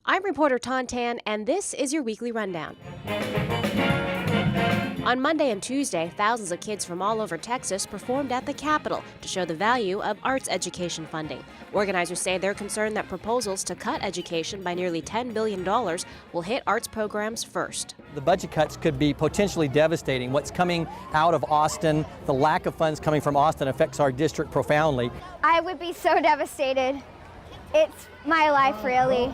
I'm reporter Tontan, and this is your weekly rundown. On Monday and Tuesday, thousands of kids from all over Texas performed at the Capitol to show the value of arts education funding. Organizers say they're concerned that proposals to cut education by nearly $10 billion will hit arts programs first. The budget cuts could be potentially devastating. What's coming out of Austin, the lack of funds coming from Austin affects our district profoundly. I would be so devastated. It's my life, really.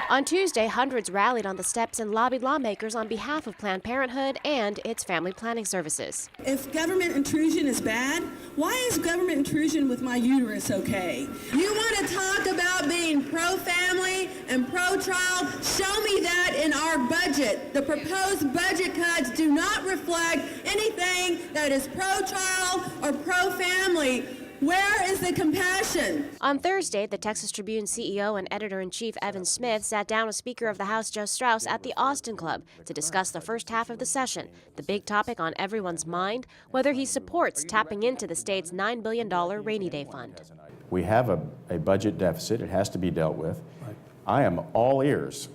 On Tuesday, hundreds rallied on the steps and lobbied lawmakers on behalf of Planned Parenthood and its family planning services. If government intrusion is bad, why is government intrusion with my uterus okay? You want to talk about being pro-family and pro-child? Show me that in our budget. The proposed budget cuts do not reflect anything that is pro-child or pro-family. Where is the compassion? On Thursday, the Texas Tribune CEO and editor-in-chief Evan Smith sat down with Speaker of the House Joe Straus at the Austin Club to discuss the first half of the session. The big topic on everyone's mind, whether he supports tapping into the state's $9 billion rainy day fund. We have a budget deficit. It has to be dealt with. I am all ears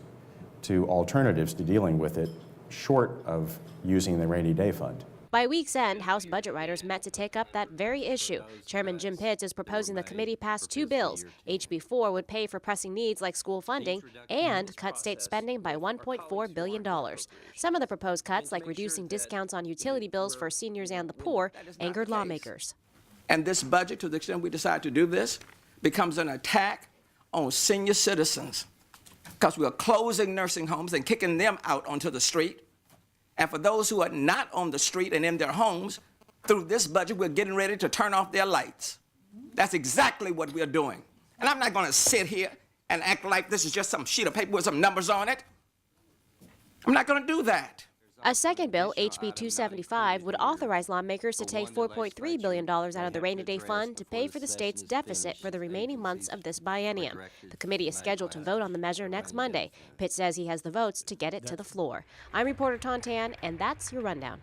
to alternatives to dealing with it, short of using the rainy day fund. By week's end, House budget writers met to take up that very issue. Chairman Jim Pitts is proposing the committee pass two bills. HB 4 would pay for pressing needs like school funding and cut state spending by $1.4 billion. Some of the proposed cuts, like reducing discounts on utility bills for seniors and the poor, angered lawmakers. And this budget, to the extent we decide to do this, becomes an attack on senior citizens because we are closing nursing homes and kicking them out onto the street. And for those who are not on the street and in their homes, through this budget, we're getting ready to turn off their lights. That's exactly what we're doing. And I'm not going to sit here and act like this is just some sheet of paper with some numbers on it. I'm not going to do that. A second bill, HB 275, would authorize lawmakers to take $4.3 billion out of the rainy day fund to pay for the state's deficit for the remaining months of this biennium. The committee is scheduled to vote on the measure next Monday. Pitt says he has the votes to get it to the floor. I'm reporter Tontan, and that's your rundown.